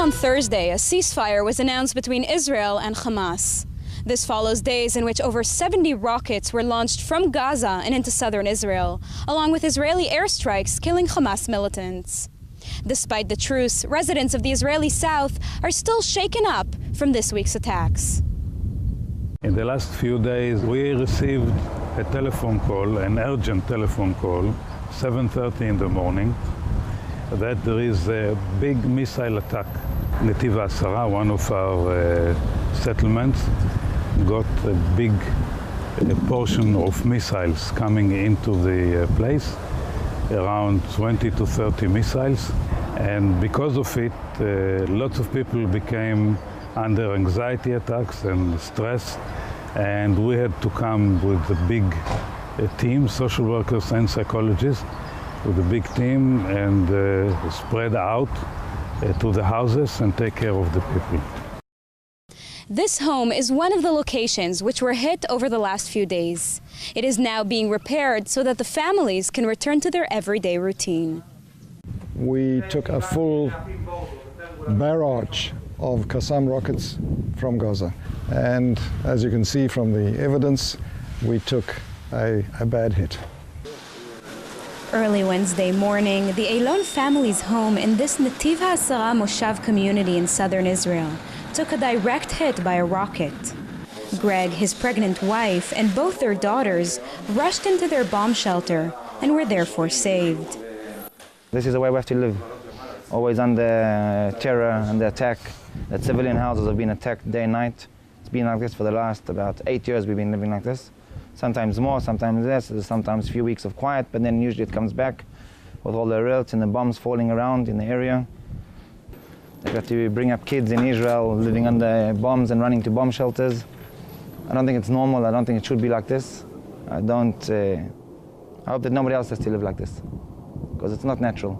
on Thursday, a ceasefire was announced between Israel and Hamas. This follows days in which over 70 rockets were launched from Gaza and into southern Israel, along with Israeli airstrikes killing Hamas militants. Despite the truce, residents of the Israeli south are still shaken up from this week's attacks. In the last few days, we received a telephone call, an urgent telephone call, 7:30 in the morning, that there is a big missile attack. Netiv Ha'Asara, one of our settlements, got a big portion of missiles coming into the place, around 20 to 30 missiles. And because of it, lots of people became under anxiety attacks and stress. And we had to come with a big team, social workers and psychologists, with a big team and spread out to the houses and take care of the people. This home is one of the locations which were hit over the last few days. It is now being repaired so that the families can return to their everyday routine. We took a full barrage of Qassam rockets from Gaza. And as you can see from the evidence, we took a bad hit. Early Wednesday morning, the Ashqelon family's home in this Netiv Ha'Asara Moshav community in southern Israel took a direct hit by a rocket. Greg, his pregnant wife, and both their daughters rushed into their bomb shelter and were therefore saved. This is the way we have to live, always under terror and attack. The civilian houses have been attacked day and night. It's been like this for the last about 8 years we've been living like this. Sometimes more, sometimes less, sometimes a few weeks of quiet, but then usually it comes back with all the riots and the bombs falling around in the area. They've got to bring up kids in Israel living under bombs and running to bomb shelters. I don't think it's normal. I don't think it should be like this. I hope that nobody else has to live like this, because it's not natural.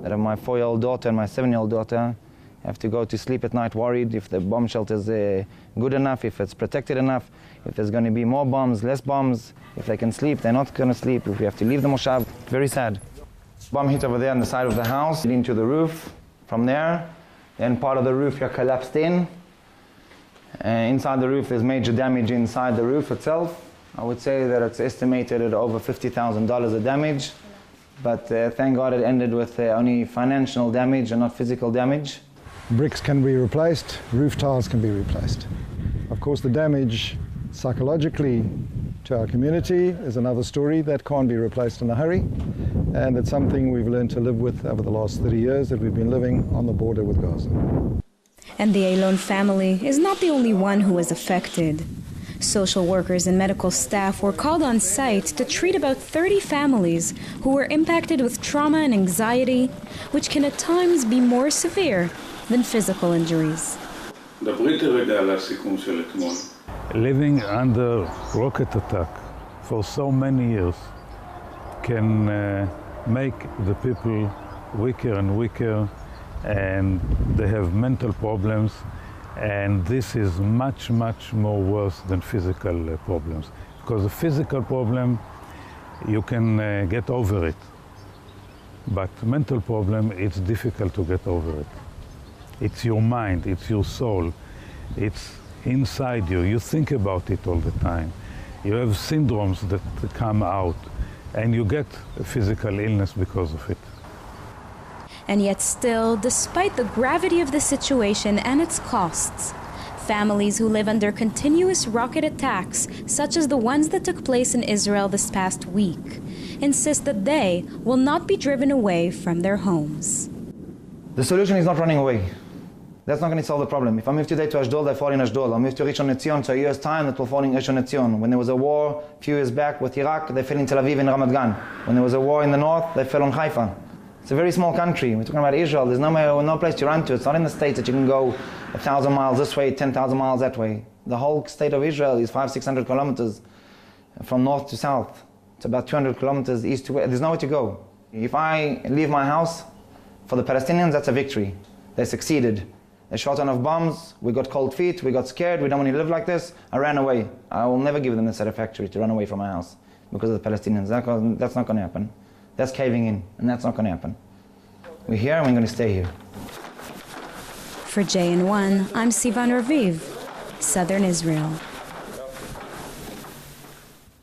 That my 4-year-old daughter and my 7-year-old daughter have to go to sleep at night worried if the bomb shelter is good enough, if it's protected enough, if there's going to be more bombs, less bombs, if they can sleep, they're not going to sleep, if we have to leave the moshav. Very sad. Bomb hit over there on the side of the house, into the roof. From there, then part of the roof here collapsed in. Inside the roof, there's major damage inside the roof itself. I would say that it's estimated at over $50,000 of damage. But thank God it ended with only financial damage and not physical damage. Bricks can be replaced, roof tiles can be replaced. Of course, the damage psychologically to our community is another story that can't be replaced in a hurry. And it's something we've learned to live with over the last 30 years that we've been living on the border with Gaza. And the Ashqelon family is not the only one who was affected. Social workers and medical staff were called on site to treat about 30 families who were impacted with trauma and anxiety, which can at times be more severe than physical injuries. Living under rocket attack for so many years can make the people weaker and weaker, and they have mental problems, and this is much, much more worse than physical problems. Because a physical problem, you can get over it, but mental problem, it's difficult to get over it. It's your mind, it's your soul, it's inside you. You think about it all the time. You have syndromes that come out, and you get a physical illness because of it. And yet still, despite the gravity of the situation and its costs, families who live under continuous rocket attacks, such as the ones that took place in Israel this past week, insist that they will not be driven away from their homes. The solution is not running away. That's not going to solve the problem. If I move today to Ashdod, they fall in Ashdod. I move to Rishon LeZion, so a year's time, it will fall in Rishon LeZion. When there was a war a few years back with Iraq, they fell in Tel Aviv and Ramat Gan. When there was a war in the north, they fell on Haifa. It's a very small country. We're talking about Israel. There's no place to run to. It's not in the States that you can go 1,000 miles this way, 10,000 miles that way. The whole state of Israel is 500-600 kilometers from north to south. It's about 200 kilometers east to west. There's nowhere to go. If I leave my house, for the Palestinians, that's a victory. They succeeded. They shot enough bombs, we got cold feet, we got scared, we don't want to live like this. I ran away. I will never give them the satisfaction to run away from my house because of the Palestinians. That's not going to happen. That's caving in, and that's not going to happen. We're here and we're going to stay here. For JN1, I'm Sivan Raviv, Southern Israel.